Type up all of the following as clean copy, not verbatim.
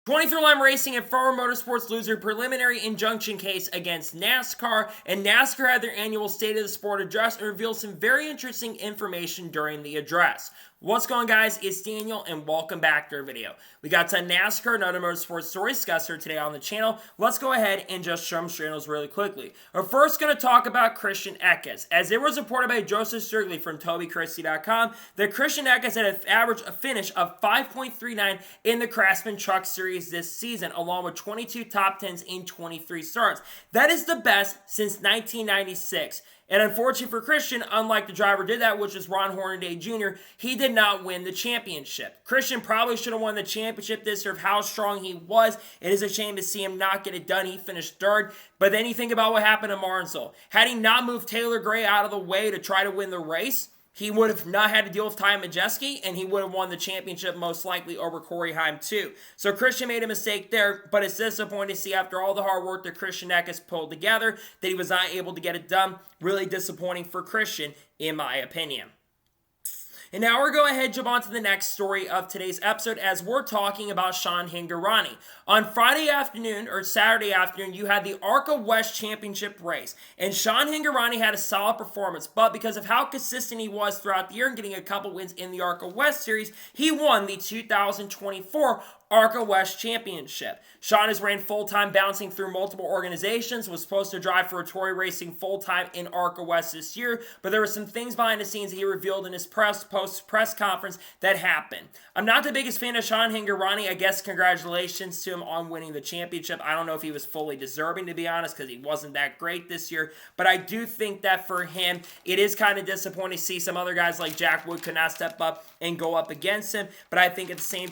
23-line Racing and Farmer Motorsports lose their preliminary injunction case against NASCAR, and NASCAR had their annual State of the Sport address and revealed some very interesting information during the address. What's going on, guys? It's Daniel, and welcome back to our video. We got some NASCAR and other motorsports stories discussed here today on the channel. Let's go ahead and just show them straight those really quickly. We're first going to talk about Christian Eckes. As it was reported by Joseph Strigley from TobyChristie.com, that Christian Eckes had an average finish of 5.39 in the Craftsman Truck Series this season, along with 22 top 10s in 23 starts. That is the best since 1996. And unfortunately for Christian, unlike the driver did that, which is Ron Hornaday Jr., he did not win the championship. Christian probably should have won the championship this year of how strong he was. It is a shame to see him not get it done. He finished third. But then you think about what happened to Martinsville. Had he not moved Taylor Gray out of the way to try to win the race, he would have not had to deal with Ty Majeski, and he would have won the championship most likely over Corey Heim too. So Christian made a mistake there, but it's disappointing to see after all the hard work that Christian Eckes pulled together that he was not able to get it done. Really disappointing for Christian, in my opinion. And now we're going ahead and jump on to the next story of today's episode as we're talking about Sean Hingorani. On Friday afternoon, or Saturday afternoon, you had the ARCA West Championship race. And Sean Hingorani had a solid performance, but because of how consistent he was throughout the year and getting a couple wins in the ARCA West Series, he won the 2024 ARCA West Championship. Sean has ran full-time bouncing through multiple organizations, was supposed to drive for Tory Racing full-time in ARCA West this year, but there were some things behind the scenes that he revealed in his post-press conference that happened. I'm not the biggest fan of Sean Hingorani. I guess congratulations to him on winning the championship. I don't know if he was fully deserving, to be honest, because he wasn't that great this year, but I do think that for him, it is kind of disappointing to see some other guys like Jack Wood could not step up and go up against him, but I think at the same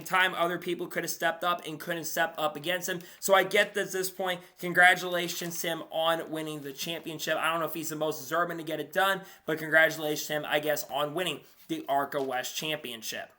time, other people could have stepped up and couldn't step up against him. So I get that at this point, congratulations to him on winning the championship. I don't know if he's the most deserving to get it done, but congratulations to him, I guess, on winning the ARCA West Championship.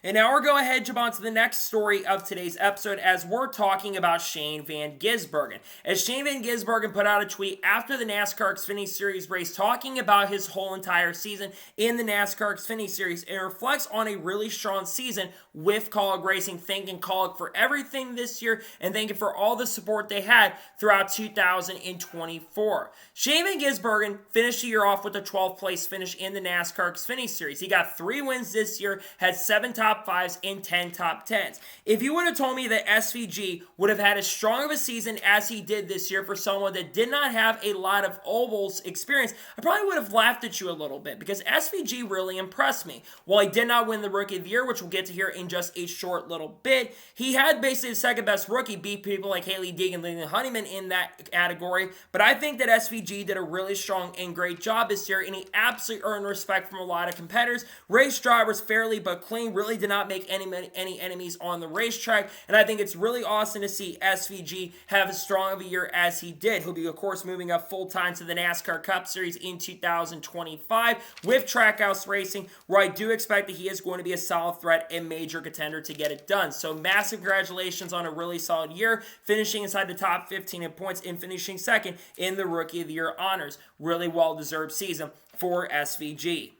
And now we're going ahead and jump on to the next story of today's episode as we're talking about Shane Van Gisbergen. As Shane Van Gisbergen put out a tweet after the NASCAR Xfinity Series race talking about his whole entire season in the NASCAR Xfinity Series, and reflects on a really strong season with Kaulig Racing, thanking Kaulig for everything this year and thanking for all the support they had throughout 2024. Shane Van Gisbergen finished the year off with a 12th place finish in the NASCAR Xfinity Series. He got 3 wins this year, had 7 top 5s and 10 top 10s. If you would have told me that SVG would have had as strong of a season as he did this year for someone that did not have a lot of ovals experience, I probably would have laughed at you a little bit because SVG really impressed me. While he did not win the Rookie of the Year, which we'll get to here in just a short little bit, he had basically the second best rookie, beat people like Haley Deegan and Leland Honeyman in that category, but I think that SVG did a really strong and great job this year, and he absolutely earned respect from a lot of competitors. Race drivers fairly but clean, really did not make any enemies on the racetrack, and I think it's really awesome to see SVG have as strong of a year as he did. He'll be, of course, moving up full-time to the NASCAR Cup Series in 2025 with Trackhouse Racing, where I do expect that he is going to be a solid threat and major contender to get it done. So massive congratulations on a really solid year, finishing inside the top 15 in points and finishing second in the Rookie of the Year honors. Really well-deserved season for SVG.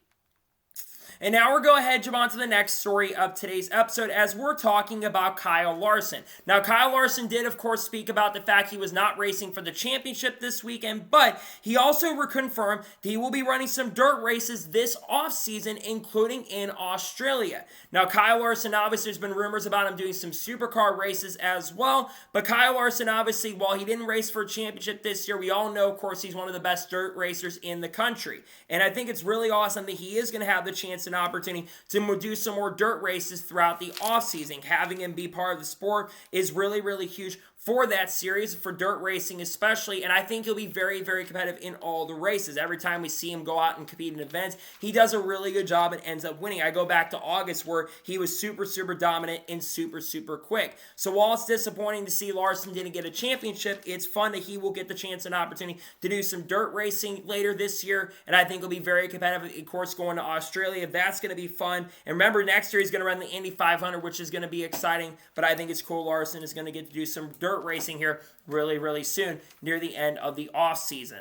And now we're going ahead and jump on to the next story of today's episode as we're talking about Kyle Larson. Now, Kyle Larson did, of course, speak about the fact he was not racing for the championship this weekend, but he also reconfirmed that he will be running some dirt races this offseason, including in Australia. Now, Kyle Larson, obviously, there's been rumors about him doing some supercar races as well, but Kyle Larson, obviously, while he didn't race for a championship this year, we all know, of course, he's one of the best dirt racers in the country. And I think it's really awesome that he is going to have the chance an opportunity to do some more dirt races throughout the offseason. Having him be part of the sport is really, really huge for that series, for dirt racing especially, and I think he'll be very, very competitive in all the races. Every time we see him go out and compete in events, he does a really good job and ends up winning. I go back to August where he was super, super dominant and super, super quick. So while it's disappointing to see Larson didn't get a championship, it's fun that he will get the chance and opportunity to do some dirt racing later this year, and I think he'll be very competitive, of course, going to Australia. That's going to be fun. And remember, next year he's going to run the Indy 500, which is going to be exciting, but I think it's cool Larson is going to get to do some dirt racing here really, really soon near the end of the off season.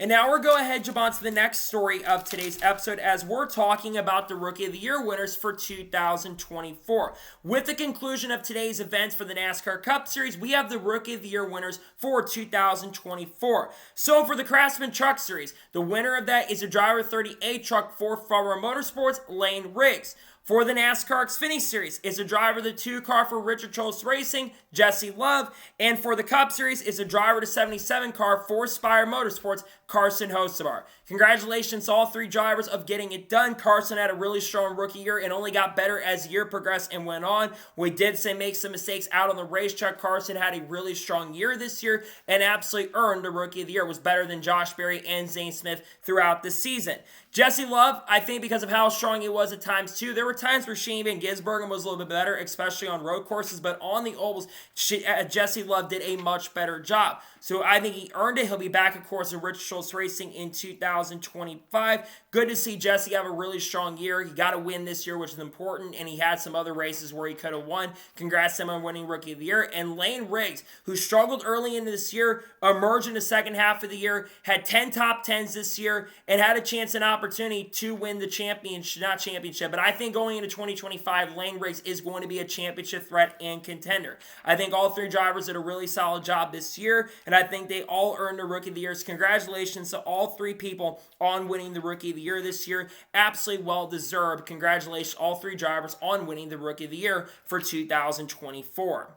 And now we're going ahead and jump on to the next story of today's episode as we're talking about the Rookie of the Year winners for 2024. With the conclusion of today's events for the NASCAR Cup Series, we have the Rookie of the Year winners for 2024. So for the Craftsman Truck Series, the winner of that is a driver 38 truck for Farmer Motorsports, Lane Riggs. For the NASCAR Xfinity Series, is a driver of the 2 car for Richard Childress Racing, Jesse Love. And for the Cup Series, is a driver of the 77 car for Spire Motorsports, Carson Hocevar. Congratulations to all 3 drivers of getting it done. Carson had a really strong rookie year and only got better as the year progressed and went on. We did say make some mistakes out on the racetrack. Carson had a really strong year this year and absolutely earned the Rookie of the Year. Was better than Josh Berry and Zane Smith throughout the season. Jesse Love, I think because of how strong he was at times too. There were times where Shane Van Gisbergen was a little bit better, especially on road courses, but on the ovals, Jesse Love did a much better job. So I think he earned it. He'll be back, of course, at Richard Childress Racing in 2025. Good to see Jesse have a really strong year. He got a win this year, which is important, and he had some other races where he could have won. Congrats to him on winning Rookie of the Year. And Lane Riggs, who struggled early into this year, emerged in the second half of the year, had 10 top 10s this year, and had a chance and opportunity to win the championship, not championship, but I think going into 2025, Lane Riggs is going to be a championship threat and contender. I think all 3 drivers did a really solid job this year, and I think they all earned the Rookie of the Year. So congratulations to all 3 people on winning the Rookie of the Year this year. Absolutely well deserved. Congratulations all 3 drivers on winning the Rookie of the Year for 2024.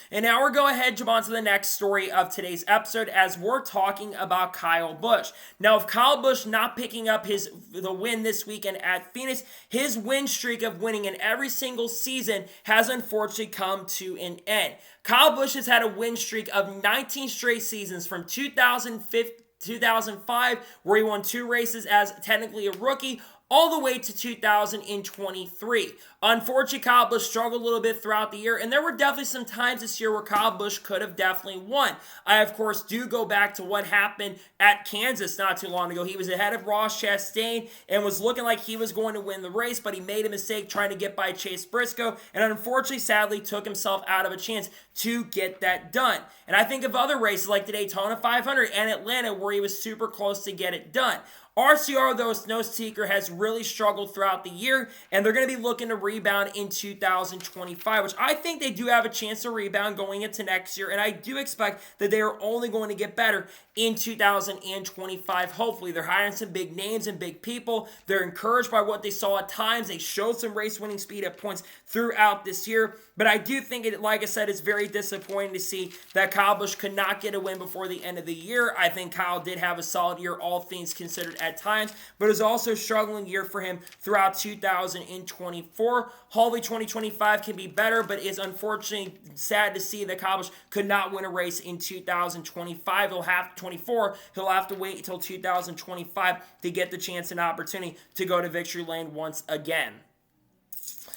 And now we're going ahead and jump on to the next story of today's episode as we're talking about Kyle Busch. Now, if Kyle Busch not picking up the win this weekend at Phoenix, his win streak of winning in every single season has unfortunately come to an end. Kyle Busch has had a win streak of 19 straight seasons from 2005, where he won 2 races as technically a rookie, all the way to 2023. Unfortunately, Kyle Busch struggled a little bit throughout the year, and there were definitely some times this year where Kyle Busch could have definitely won. I, of course, do go back to what happened at Kansas not too long ago. He was ahead of Ross Chastain and was looking like he was going to win the race, but he made a mistake trying to get by Chase Briscoe, and unfortunately, sadly, took himself out of a chance to get that done. And I think of other races like the Daytona 500 and Atlanta where he was super close to get it done. RCR, though, no secret, has really struggled throughout the year, and they're going to be looking to rebound in 2025, which I think they do have a chance to rebound going into next year, and I do expect that they are only going to get better in 2025. Hopefully, they're hiring some big names and big people. They're encouraged by what they saw at times. They showed some race-winning speed at points throughout this year, but I do think it, like I said, it's very disappointing to see that Kyle Busch could not get a win before the end of the year. I think Kyle did have a solid year, all things considered, at times, but it was also a struggling year for him throughout 2024. Hopefully 2025 can be better, but it's unfortunately sad to see that Kyle Busch could not win a race in 2025. He'll have to wait until 2025 to get the chance and opportunity to go to victory lane once again.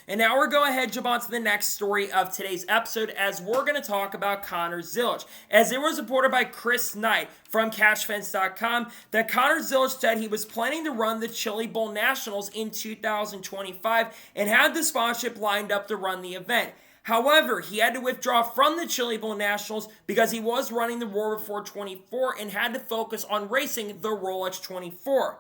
And now we're going ahead and jump on to the next story of today's episode as we're going to talk about Connor Zilisch. As it was reported by Chris Knight from CatchFence.com that Connor Zilisch said he was planning to run the Chili Bowl Nationals in 2025 and had the sponsorship lined up to run the event. However, he had to withdraw from the Chili Bowl Nationals because he was running the Rover 424 and had to focus on racing the Rolex 24.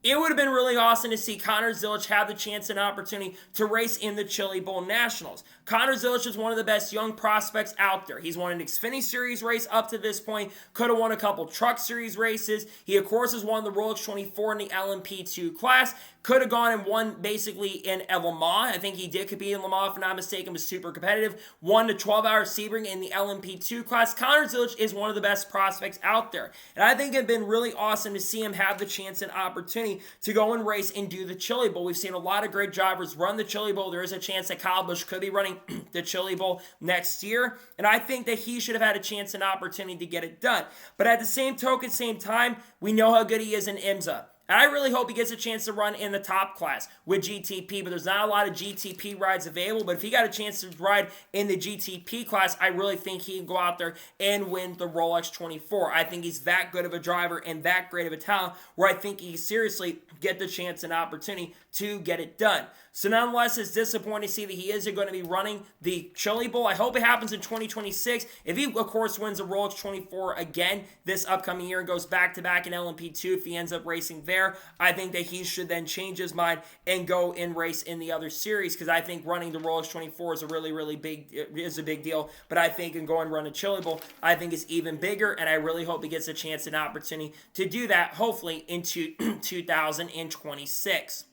It would have been really awesome to see Connor Zilisch have the chance and opportunity to race in the Chili Bowl Nationals. Connor Zilisch is one of the best young prospects out there. He's won an Xfinity Series race up to this point, could have won a couple Truck Series races. He, of course, has won the Rolex 24 in the LMP2 class. Could have gone and won basically in Le Mans. I think he did compete in Le Mans, if I'm not mistaken, was super competitive. Won the 12-hour Sebring in the LMP2 class. Connor Zilisch is one of the best prospects out there. And I think it'd been really awesome to see him have the chance and opportunity to go and race and do the Chili Bowl. We've seen a lot of great drivers run the Chili Bowl. There is a chance that Kyle Busch could be running the Chili Bowl next year. And I think that he should have had a chance and opportunity to get it done. But at the same token, same time, we know how good he is in IMSA. And I really hope he gets a chance to run in the top class with GTP, but there's not a lot of GTP rides available. But if he got a chance to ride in the GTP class, I really think he can go out there and win the Rolex 24. I think he's that good of a driver and that great of a talent where I think he seriously get the chance and opportunity to get it done. So nonetheless, it's disappointing to see that he is going to be running the Chili Bowl. I hope it happens in 2026. If he, of course, wins the Rolex 24 again this upcoming year and goes back-to-back in LMP2, if he ends up racing there, I think that he should then change his mind and go and race in the other series, because I think running the Rolex 24 is a really big deal. But I think in going run a Chili Bowl, I think is even bigger, and I really hope he gets a chance and opportunity to do that, hopefully into 2026.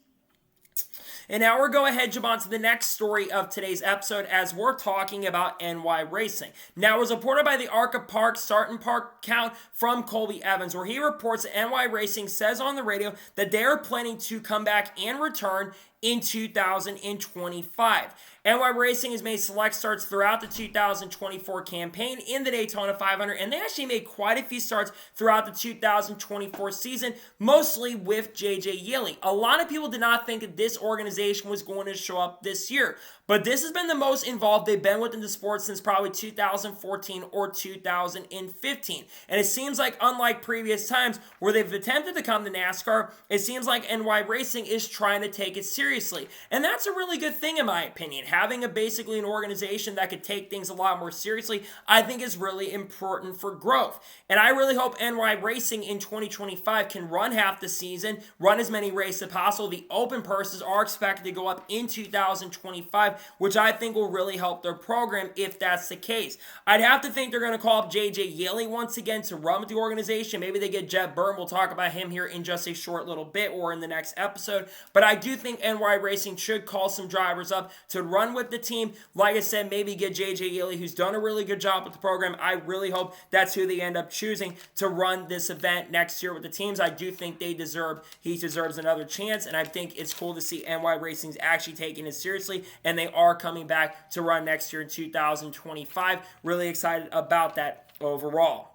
And now we're going ahead, jump on to the next story of today's episode, as we're talking about NY Racing. Now, it was reported by the ARCA Park Start and Park count from Colby Evans, where he reports that NY Racing says on the radio that they are planning to come back and return in 2025. NY Racing has made select starts throughout the 2024 campaign in the Daytona 500, and they actually made quite a few starts throughout the 2024 season, mostly with JJ Yeley. A lot of people did not think that this organization was going to show up this year, but this has been the most involved they've been within the sport since probably 2014 or 2015. And it seems like, unlike previous times where they've attempted to come to NASCAR, it seems like NY Racing is trying to take it seriously. And that's a really good thing, in my opinion. Having basically an organization that could take things a lot more seriously, I think is really important for growth. And I really hope NY Racing in 2025 can run half the season, run as many races as possible. The open purses are expected to go up in 2025, which I think will really help their program if that's the case. I'd have to think they're going to call up JJ Yeley once again to run with the organization. Maybe they get Jeb Byrne. We'll talk about him here in just a short little bit or in the next episode. But I do think NY Racing should call some drivers up to run with the team. Like I said, maybe get JJ Yeley, who's done a really good job with the program. I really hope that's who they end up choosing to run this event next year with the teams. I do think he deserves another chance, and I think it's cool to see NY Racing's actually taking it seriously, and they are coming back to run next year in 2025. Really excited about that overall.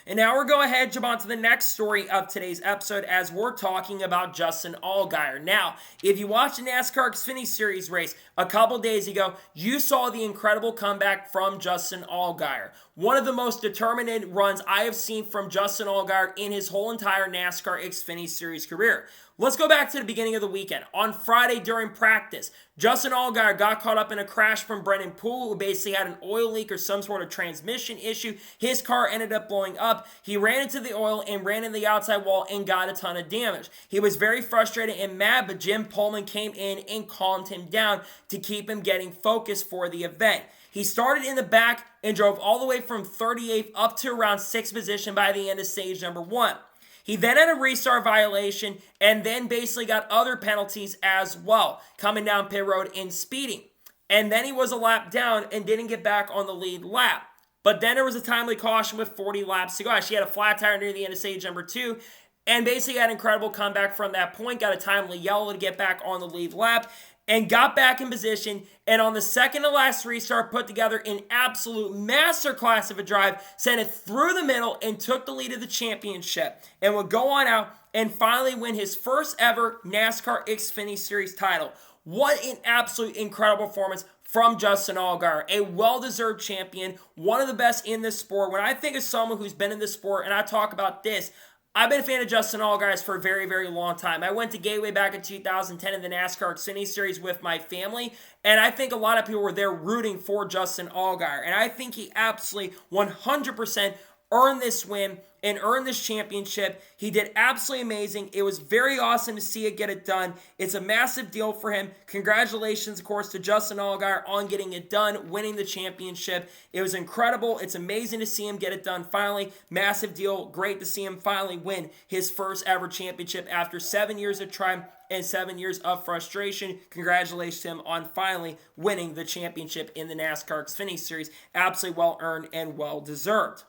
And now we're going ahead, jump on to the next story of today's episode, as we're talking about Justin Allgaier. Now, if you watched the NASCAR Xfinity Series race a couple days ago, you saw the incredible comeback from Justin Allgaier. One of the most determined runs I have seen from Justin Allgaier in his whole entire NASCAR Xfinity Series career. Let's go back to the beginning of the weekend. On Friday during practice, Justin Allgaier got caught up in a crash from Brennan Poole, who basically had an oil leak or some sort of transmission issue. His car ended up blowing up. He ran into the oil and ran into the outside wall and got a ton of damage. He was very frustrated and mad, but Jim Pullman came in and calmed him down to keep him getting focused for the event. He started in the back and drove all the way from 38th up to around 6th position by the end of stage number 1. He then had a restart violation and then basically got other penalties as well, coming down pit road and speeding. And then he was a lap down and didn't get back on the lead lap. But then there was a timely caution with 40 laps to go. She had a flat tire near the end of stage number 2 and basically had an incredible comeback from that point, got a timely yellow to get back on the lead lap, and got back in position, and on the second to last restart, put together an absolute masterclass of a drive, sent it through the middle, and took the lead of the championship, and would go on out and finally win his first ever NASCAR Xfinity Series title. What an absolute incredible performance from Justin Allgaier, a well-deserved champion, one of the best in this sport. When I think of someone who's been in this sport, and I talk about this, I've been a fan of Justin Allgaier for a very long time. I went to Gateway back in 2010 in the NASCAR Xfinity Series with my family, and I think a lot of people were there rooting for Justin Allgaier. And I think he absolutely 100% earned this win and earned this championship. He did absolutely amazing. It was very awesome to see it get it done. It's a massive deal for him. Congratulations, of course, to Justin Allgaier on getting it done, winning the championship. It was incredible. It's amazing to see him get it done finally. Massive deal. Great to see him finally win his first ever championship after 7 years of trying and 7 years of frustration. Congratulations to him on finally winning the championship in the NASCAR Xfinity Series. Absolutely well earned and well deserved.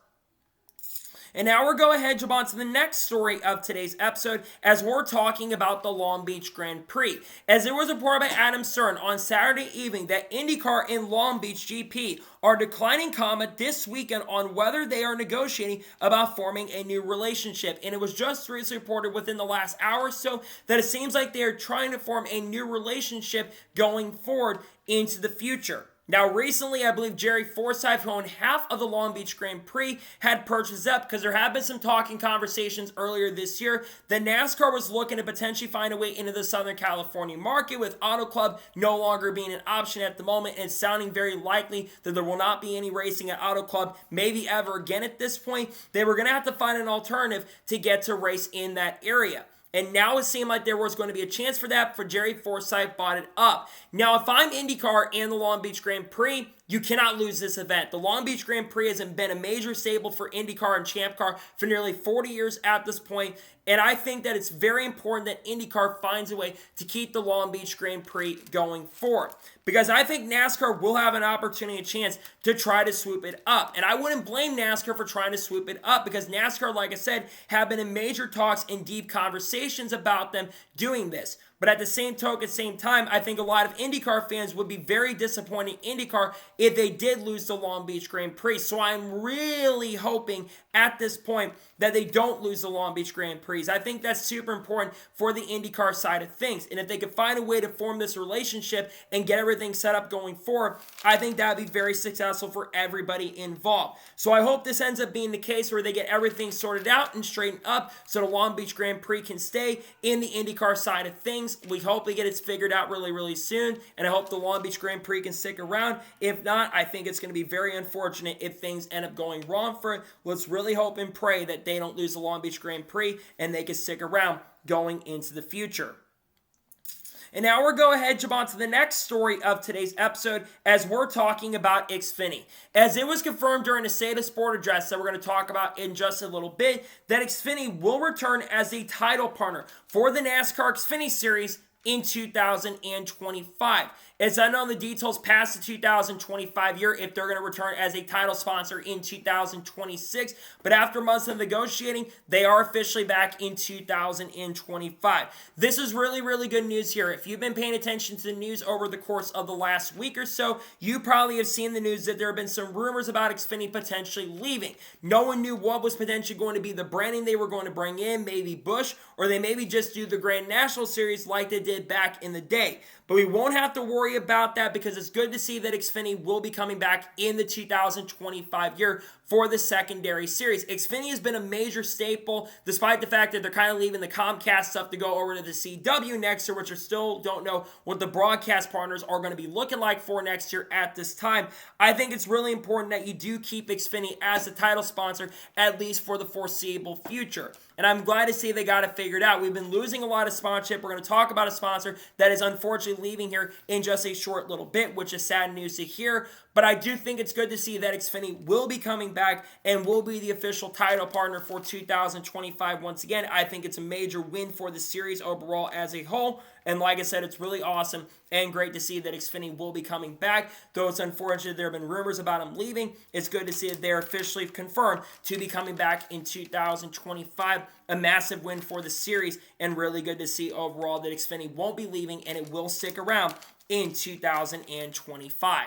And now we're going ahead, jump on to the next story of today's episode, as we're talking about the Long Beach Grand Prix. As it was reported by Adam Stern on Saturday evening that IndyCar and Long Beach GP are declining comment this weekend on whether they are negotiating about forming a new relationship. And it was just recently reported within the last hour or so that it seems like they are trying to form a new relationship going forward into the future. Now, recently, I believe Jerry Forsythe, who owned half of the Long Beach Grand Prix, had purchased up because there have been some talking conversations earlier this year that NASCAR was looking to potentially find a way into the Southern California market, with Auto Club no longer being an option at the moment, and it's sounding very likely that there will not be any racing at Auto Club, maybe ever again at this point. They were going to have to find an alternative to get to race in that area. And now it seemed like there was going to be a chance for that, for Jerry Forsythe bought it up. Now, if I'm IndyCar and the Long Beach Grand Prix, you cannot lose this event. The Long Beach Grand Prix has been a major staple for IndyCar and Champ Car for nearly 40 years at this point, and I think that it's very important that IndyCar finds a way to keep the Long Beach Grand Prix going forward, because I think NASCAR will have an opportunity, a chance to try to swoop it up. And I wouldn't blame NASCAR for trying to swoop it up, because NASCAR, like I said, have been in major talks and deep conversations about them doing this. But at the same time, I think a lot of IndyCar fans would be very disappointed in IndyCar if they did lose the Long Beach Grand Prix. So I'm really hoping at this point that they don't lose the Long Beach Grand Prix. I think that's super important for the IndyCar side of things. And if they could find a way to form this relationship and get everything set up going forward, I think that would be very successful for everybody involved. So I hope this ends up being the case where they get everything sorted out and straightened up so the Long Beach Grand Prix can stay in the IndyCar side of things. We hope they get it figured out really, really soon, and I hope the Long Beach Grand Prix can stick around. If not, I think it's going to be very unfortunate if things end up going wrong for it. Let's really hope and pray that they don't lose the Long Beach Grand Prix and they can stick around going into the future. And now we'll go ahead and jump on to the next story of today's episode, as we're talking about Xfinity. As it was confirmed during the State of Sport address that we're going to talk about in just a little bit, that Xfinity will return as a title partner for the NASCAR Xfinity Series in 2025. It's unknown the details past the 2025 year if they're going to return as a title sponsor in 2026, but after months of negotiating, they are officially back in 2025. This is really, really good news here. If you've been paying attention to the news over the course of the last week or so, you probably have seen the news that there have been some rumors about Xfinity potentially leaving. No one knew what was potentially going to be the branding they were going to bring in, maybe Busch, or they maybe just do the Grand National Series like they did back in the day. But we won't have to worry about that, because it's good to see that Xfinity will be coming back in the 2025 year for the secondary series. Xfinity has been a major staple, despite the fact that they're kind of leaving the Comcast stuff to go over to the CW next year, which I still don't know what the broadcast partners are going to be looking like for next year at this time. I think it's really important that you do keep Xfinity as a title sponsor, at least for the foreseeable future. And I'm glad to see they got it figured out. We've been losing a lot of sponsorship. We're going to talk about a sponsor that is unfortunately leaving here in just a short little bit, which is sad news to hear. But I do think it's good to see that Xfinity will be coming back and will be the official title partner for 2025 once again. I think it's a major win for the series overall as a whole. And like I said, it's really awesome and great to see that Xfinity will be coming back. Though it's unfortunate there have been rumors about him leaving, it's good to see that they're officially confirmed to be coming back in 2025. A massive win for the series, and really good to see overall that Xfinity won't be leaving and it will stick around in 2025.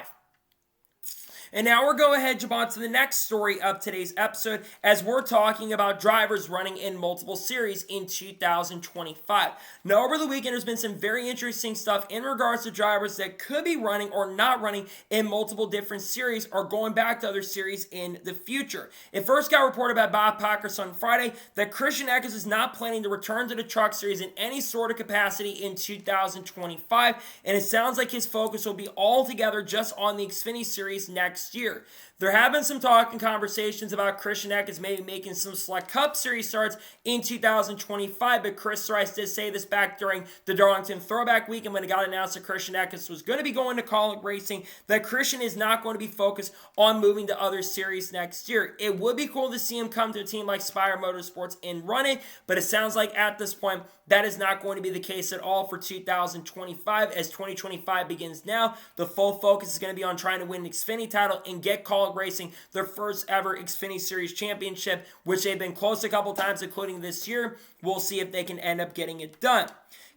And now we'll go ahead and jump on to the next story of today's episode, as we're talking about drivers running in multiple series in 2025. Now, over the weekend, there's been some very interesting stuff in regards to drivers that could be running or not running in multiple different series, or going back to other series in the future. It first got reported by Bob Pockrass on Friday that Christian Eckes is not planning to return to the Truck Series in any sort of capacity in 2025, and it sounds like his focus will be altogether just on the Xfinity Series next year. There have been some talk and conversations about Christian Eckes maybe making some Select Cup Series starts in 2025, but Chris Rice did say this back during the Darlington Throwback Weekend when it got announced that Christian Eckes was going to be going to Kaulig Racing, that Christian is not going to be focused on moving to other series next year. It would be cool to see him come to a team like Spire Motorsports and run it, but it sounds like at this point that is not going to be the case at all for 2025. As 2025 begins now, the full focus is going to be on trying to win the Xfinity title and get Kaulig Racing their first ever Xfinity Series championship, which they've been close a couple times, including this year. We'll see if they can end up getting it done.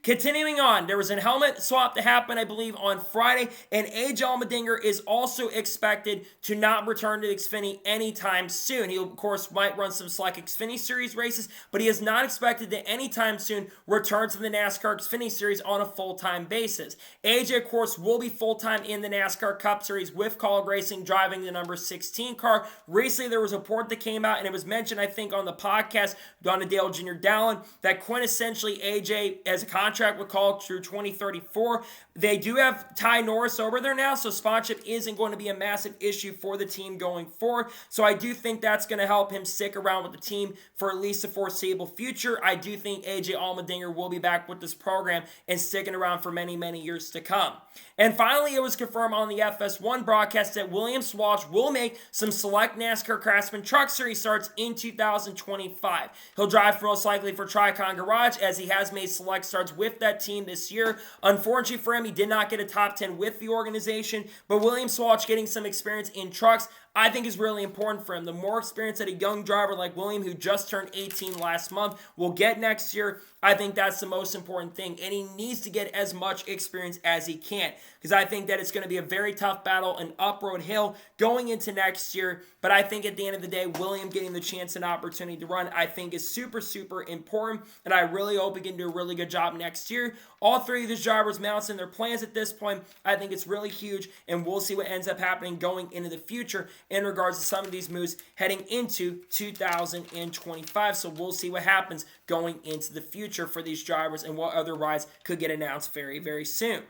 Continuing on, there was a helmet swap that happened, I believe, on Friday, and AJ Allmendinger is also expected to not return to Xfinity anytime soon. He, of course, might run some select Xfinity Series races, but he is not expected to anytime soon return to the NASCAR Xfinity Series on a full-time basis. AJ, of course, will be full-time in the NASCAR Cup Series with Kaulig Racing driving the number 16 car. Recently, there was a report that came out, and it was mentioned, I think, on the podcast, on the Dale Jr. Dallin, that quintessentially AJ has a contract with Kaulig through 2034. They do have Ty Norris over there now, so sponsorship isn't going to be a massive issue for the team going forward. So I do think that's going to help him stick around with the team for at least the foreseeable future. I do think AJ Allmendinger will be back with this program and sticking around for many, many years to come. And finally, it was confirmed on the FS1 broadcast that William Swalch will make some select NASCAR Craftsman Truck Series starts in 2025. He'll drive most likely for Tricon Garage, as he has made select starts with that team this year. Unfortunately for him, he did not get a top 10 with the organization, but William Swalch getting some experience in trucks, I think, is really important for him. The more experience that a young driver like William, who just turned 18 last month, will get next year, I think that's the most important thing. And he needs to get as much experience as he can, because I think that it's going to be a very tough battle, an up-road hill going into next year. But I think at the end of the day, William getting the chance and opportunity to run, I think, is super, super important. And I really hope he can do a really good job next year. All three of these drivers announcing their plans at this point. I think it's really huge, and we'll see what ends up happening going into the future in regards to some of these moves heading into 2025. So we'll see what happens going into the future for these drivers and what other rides could get announced very, very soon.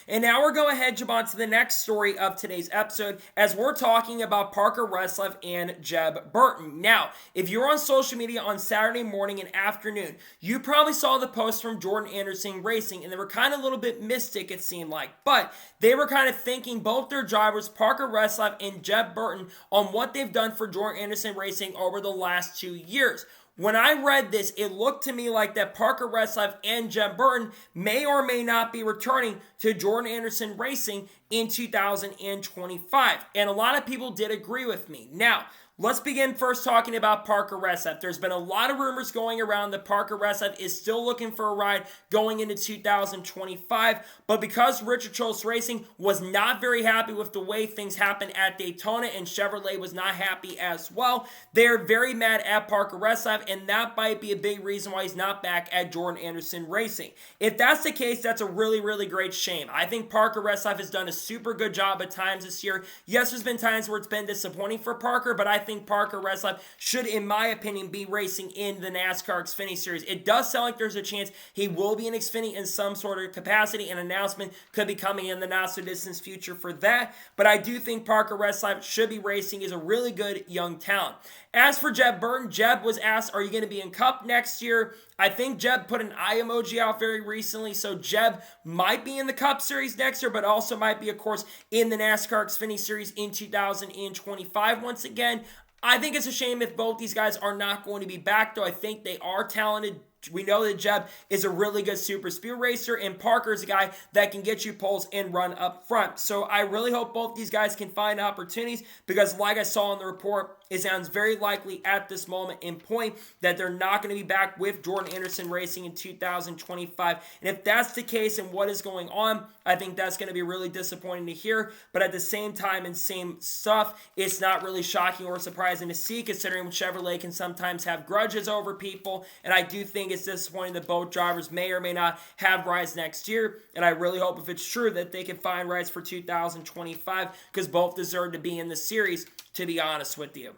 And now we're going ahead, jump on to the next story of today's episode, as we're talking about Parker Reslev and Jeb Burton. Now, if you're on social media on Saturday morning and afternoon, you probably saw the post from Jordan Anderson Racing, and they were kind of a little bit mystic, it seemed like. But they were kind of thanking both their drivers, Parker Reslev and Jeb Burton, on what they've done for Jordan Anderson Racing over the last 2 years. When I read this, it looked to me like that Parker Reslev and Jeb Burton may or may not be returning to Jordan Anderson Racing in 2025. And a lot of people did agree with me. Now, let's begin first talking about Parker Reslev. There's been a lot of rumors going around that Parker Reslev is still looking for a ride going into 2025, but because Richard Childress Racing was not very happy with the way things happened at Daytona, and Chevrolet was not happy as well, they're very mad at Parker Reslev, and that might be a big reason why he's not back at Jordan Anderson Racing. If that's the case, that's a really, really great shame. I think Parker Reslev has done a super good job at times this year. Yes, there's been times where it's been disappointing for Parker, but I think Parker Reslev should, in my opinion, be racing in the NASCAR Xfinity Series. It does sound like there's a chance he will be in Xfinity in some sort of capacity. An announcement could be coming in the not-so-distant future for that, but I do think Parker Reslev should be racing. He's a really good young talent. As for Jeb Burton, Jeb was asked, are you going to be in Cup next year? I think Jeb put an eye emoji out very recently, so Jeb might be in the Cup Series next year, but also might be, of course, in the NASCAR Xfinity Series in 2025 once again. I think it's a shame if both these guys are not going to be back, though I think they are talented. We know that Jeb is a really good super speed racer, and Parker is a guy that can get you poles and run up front. So I really hope both these guys can find opportunities, because like I saw in the report, it sounds very likely at this moment in point that they're not going to be back with Jordan Anderson Racing in 2025. And if that's the case and what is going on, I think that's going to be really disappointing to hear. But at the same time and same stuff, it's not really shocking or surprising to see, considering Chevrolet can sometimes have grudges over people. And I do think it's disappointing that both drivers may or may not have rides next year. And I really hope, if it's true, that they can find rides for 2025, because both deserve to be in the series, to be honest with you.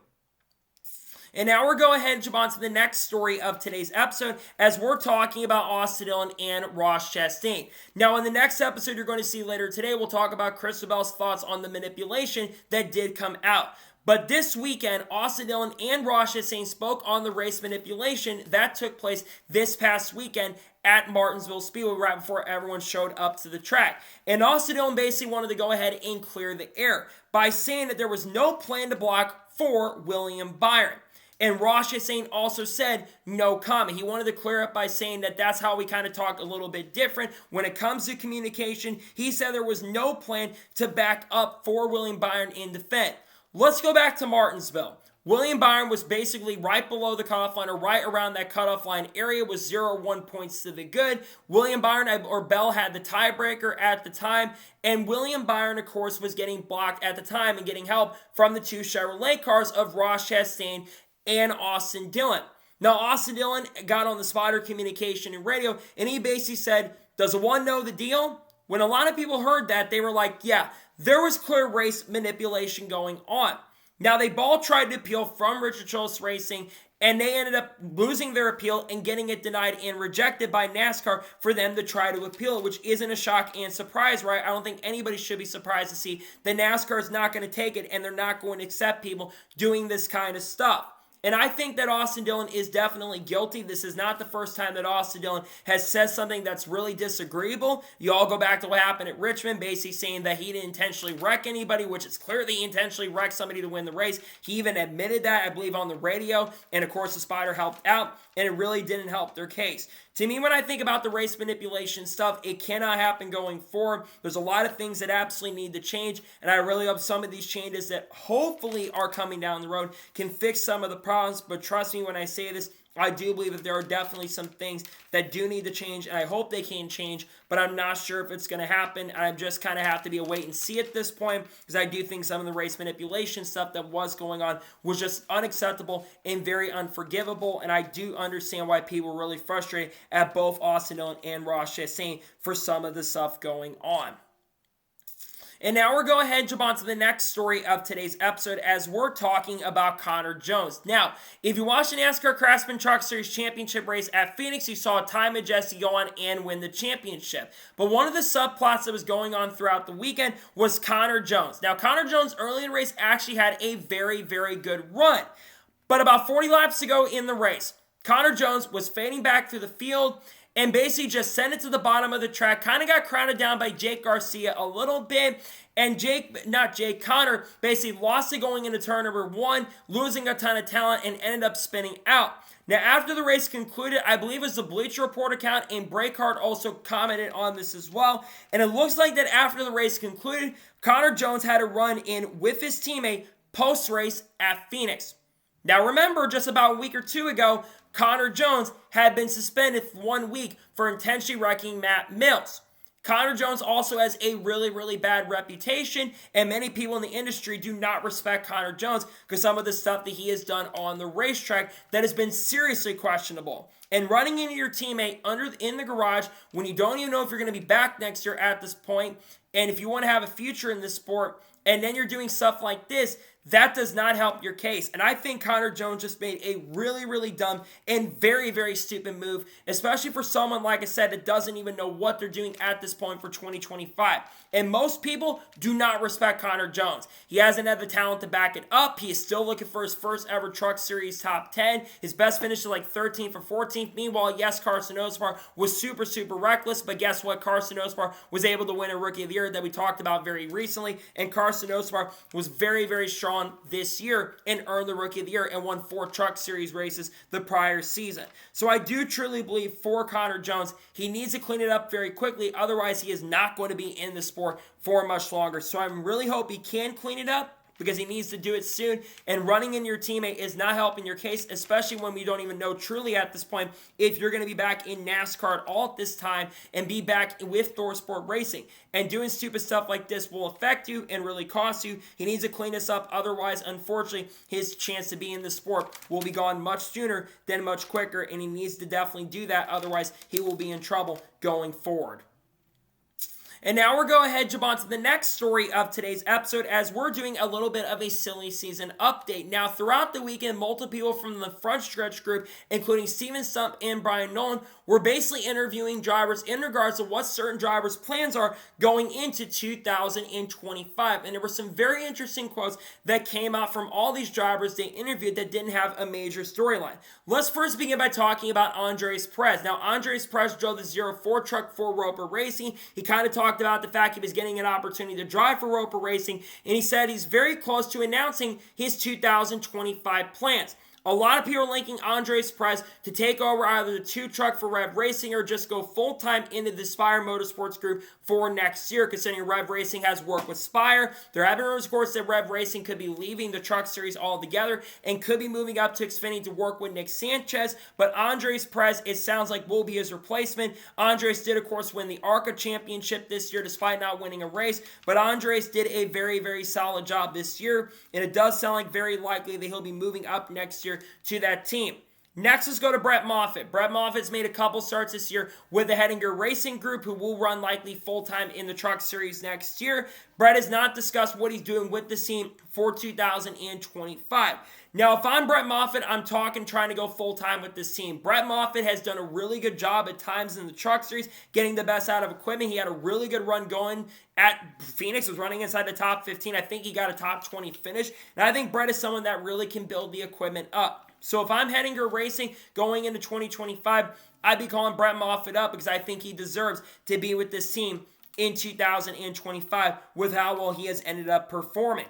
And now we're going ahead and jump on to the next story of today's episode, as we're talking about Austin Dillon and Ross Chastain. Now, in the next episode you're going to see later today, we'll talk about Chris Bell's thoughts on the manipulation that did come out. But this weekend, Austin Dillon and Ross Chastain spoke on the race manipulation that took place this past weekend at Martinsville Speedway, right before everyone showed up to the track. And Austin Dillon basically wanted to go ahead and clear the air by saying that there was no plan to block for William Byron. And Ross Chastain also said no comment. He wanted to clear up by saying that that's how we kind of talk a little bit different when it comes to communication. He said there was no plan to back up for William Byron in defense. Let's go back to Martinsville. William Byron was basically right below the cutoff line, or right around that cutoff line area, was 0-1 points to the good. William Byron, or Bell, had the tiebreaker at the time, and William Byron, of course, was getting blocked at the time and getting help from the two Chevrolet cars of Ross Chastain and Austin Dillon. Now, Austin Dillon got on the spotter communication and radio, and he basically said, does the one know the deal? When a lot of people heard that, they were like, yeah, there was clear race manipulation going on. Now, they both tried to appeal from Richard Childress Racing, and they ended up losing their appeal and getting it denied and rejected by NASCAR for them to try to appeal it, which isn't a shock and surprise, right? I don't think anybody should be surprised to see that NASCAR is not going to take it, and they're not going to accept people doing this kind of stuff. And I think that Austin Dillon is definitely guilty. This is not the first time that Austin Dillon has said something that's really disagreeable. You all go back to what happened at Richmond, basically saying that he didn't intentionally wreck anybody, which is clearly he intentionally wrecked somebody to win the race. He even admitted that, I believe, on the radio. And of course, the spotter helped out, and it really didn't help their case. To me, when I think about the race manipulation stuff, it cannot happen going forward. There's a lot of things that absolutely need to change, and I really hope some of these changes that hopefully are coming down the road can fix some of the problems. But trust me when I say this, I do believe that there are definitely some things that do need to change, and I hope they can change, but I'm not sure if it's going to happen. I just kind of have to be a wait and see at this point, because I do think some of the race manipulation stuff that was going on was just unacceptable and very unforgivable, and I do understand why people were really frustrated at both Austin Dillon and Ross Chastain for some of the stuff going on. And now we're going ahead and jump on to the next story of today's episode, as we're talking about Connor Jones. Now, if you watched the NASCAR Craftsman Truck Series Championship race at Phoenix, you saw Ty Majeski go on and win the championship. But one of the subplots that was going on throughout the weekend was Connor Jones. Now, Connor Jones early in the race actually had a very, very good run. But about 40 laps to go in the race, Connor Jones was fading back through the field and basically just sent it to the bottom of the track. Kind of got crowded down by Jake Garcia a little bit. And Connor basically lost it going into turn number 1, losing a ton of talent, and ended up spinning out. Now, after the race concluded, I believe it was the Bleacher Report account, and Breakheart also commented on this as well. And it looks like that after the race concluded, Connor Jones had a run in with his teammate post-race at Phoenix. Now, remember, just about a week or two ago, Connor Jones had been suspended for 1 week for intentionally wrecking Matt Mills. Connor Jones also has a really, really bad reputation, and many people in the industry do not respect Connor Jones because some of the stuff that he has done on the racetrack that has been seriously questionable. And running into your teammate in the garage when you don't even know if you're going to be back next year at this point, and if you want to have a future in this sport, and then you're doing stuff like this, that does not help your case. And I think Connor Jones just made a really, really dumb and very, very stupid move, especially for someone, like I said, that doesn't even know what they're doing at this point for 2025. And most people do not respect Connor Jones. He hasn't had the talent to back it up. He is still looking for his first ever Truck Series top 10. His best finish is like 13th or 14th. Meanwhile, yes, Carson Osbar was super, super reckless, but guess what? Carson Osbar was able to win a Rookie of the Year that we talked about very recently, and Carson Osbar was very, very strong this year and earned the Rookie of the Year and won 4 Truck Series races the prior season. So I do truly believe for Connor Jones, he needs to clean it up very quickly. Otherwise, he is not going to be in the sport for much longer. So I really hope he can clean it up, because he needs to do it soon, and running in your teammate is not helping your case, especially when we don't even know truly at this point if you're going to be back in NASCAR at all at this time and be back with Motorsports Racing. And doing stupid stuff like this will affect you and really cost you. He needs to clean this up. Otherwise, unfortunately, his chance to be in the sport will be gone much sooner than much quicker, and he needs to definitely do that. Otherwise, he will be in trouble going forward. And now we're going ahead and jump on to the next story of today's episode, as we're doing a little bit of a silly season update. Now, throughout the weekend, multiple people from the front stretch group, including Steven Stump and Brian Nolan, were basically interviewing drivers in regards to what certain drivers' plans are going into 2025. And there were some very interesting quotes that came out from all these drivers they interviewed that didn't have a major storyline. Let's first begin by talking about Andres Perez. Now, Andres Perez drove the 04 truck for Roper Racing. He kind of talked about the fact he was getting an opportunity to drive for Roper Racing, and he said he's very close to announcing his 2025 plans. A lot of people are linking Andres Perez to take over either the 2-truck for Rev Racing or just go full-time into the Spire Motorsports group for next year, considering Rev Racing has worked with Spire. There have been reports that Rev Racing could be leaving the truck series altogether and could be moving up to Xfinity to work with Nick Sanchez, but Andres Perez, it sounds like, will be his replacement. Andres did, of course, win the ARCA championship this year despite not winning a race, but Andres did a very, very solid job this year, and it does sound like very likely that he'll be moving up next year to that team. Next, let's go to Brett Moffitt. Brett Moffitt's made a couple starts this year with the Hettinger Racing Group, who will run likely full-time in the Truck Series next year. Brett has not discussed what he's doing with the team for 2025. Now, if I'm Brett Moffitt, I'm trying to go full-time with this team. Brett Moffitt has done a really good job at times in the Truck Series, getting the best out of equipment. He had a really good run going at Phoenix, was running inside the top 15. I think he got a top 20 finish. And I think Brett is someone that really can build the equipment up. So if I'm Hettinger Racing going into 2025, I'd be calling Brett Moffitt up because I think he deserves to be with this team in 2025 with how well he has ended up performing.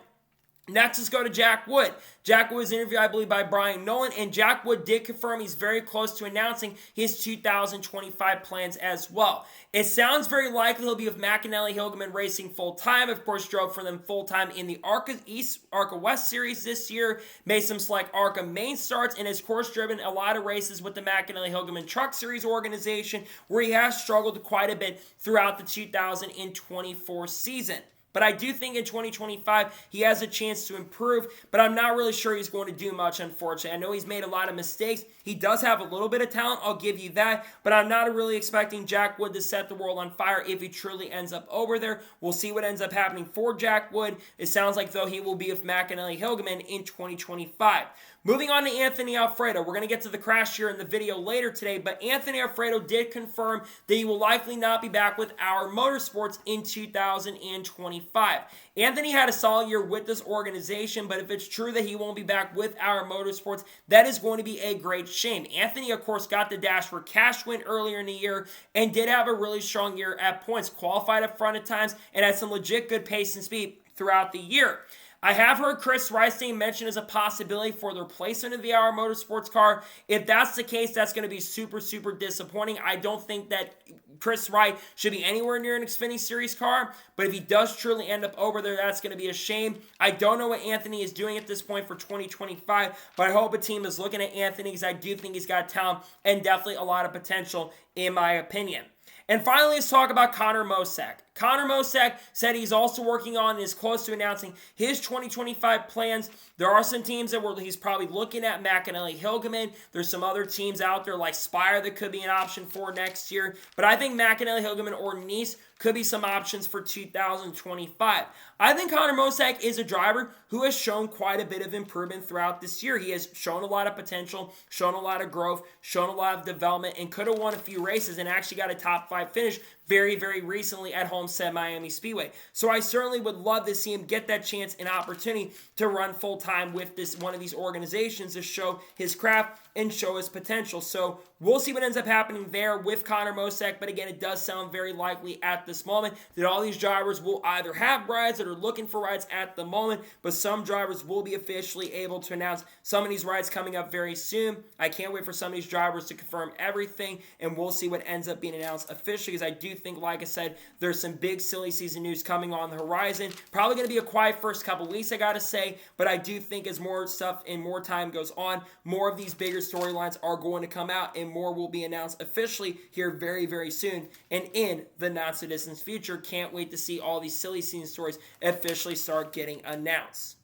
Next, let's go to Jack Wood. Jack Wood was interviewed, I believe, by Brian Nolan, and Jack Wood did confirm he's very close to announcing his 2025 plans as well. It sounds very likely he'll be with McAnally Hilgeman Racing full-time. Of course, drove for them full-time in the ARCA East, ARCA West Series this year, made some select ARCA main starts, and has, of course, driven a lot of races with the McAnally Hilgeman Truck Series organization, where he has struggled quite a bit throughout the 2024 season. But I do think in 2025, he has a chance to improve, but I'm not really sure he's going to do much, unfortunately. I know he's made a lot of mistakes. He does have a little bit of talent, I'll give you that, but I'm not really expecting Jack Wood to set the world on fire if he truly ends up over there. We'll see what ends up happening for Jack Wood. It sounds like, though, he will be with McAnally Hilgeman in 2025. Moving on to Anthony Alfredo. We're going to get to the crash here in the video later today, but Anthony Alfredo did confirm that he will likely not be back with our Motorsports in 2025. Anthony had a solid year with this organization, but if it's true that he won't be back with our Motorsports, that is going to be a great shame. Anthony, of course, got the Dash for Cash win earlier in the year and did have a really strong year at points, qualified up front at times, and had some legit good pace and speed throughout the year. I have heard Chris Rice being mentioned as a possibility for the replacement of the Our Motorsports car. If that's the case, that's going to be super, super disappointing. I don't think that Chris Wright should be anywhere near an Xfinity Series car, but if he does truly end up over there, that's going to be a shame. I don't know what Anthony is doing at this point for 2025, but I hope a team is looking at Anthony because I do think he's got talent and definitely a lot of potential, in my opinion. And finally, let's talk about Connor Mosack. Connor Mosack said he's also working on and is close to announcing his 2025 plans. There are some teams that he's probably looking at, McAnally Hilgeman. There's some other teams out there like Spire that could be an option for next year. But I think McAnally Hilgeman or Nice could be some options for 2025. I think Connor Mosack is a driver who has shown quite a bit of improvement throughout this year. He has shown a lot of potential, shown a lot of growth, shown a lot of development, and could have won a few races and actually got a top 5 finish very, very recently at Homestead Miami Speedway. So I certainly would love to see him get that chance and opportunity to run full-time with one of these organizations to show his craft and show his potential. So we'll see what ends up happening there with Connor Mosack, but again, it does sound very likely at this moment that all these drivers will either have rides that are looking for rides at the moment, but some drivers will be officially able to announce some of these rides coming up very soon. I can't wait for some of these drivers to confirm everything, and we'll see what ends up being announced officially, because I do think, like I said, there's some big silly season news coming on the horizon. Probably going to be a quiet first couple weeks, I gotta say, but I do think as more stuff and more time goes on, more of these bigger storylines are going to come out, and more will be announced officially here very, very soon and in the not-so-distant future. Can't wait to see all these silly season stories officially start getting announced.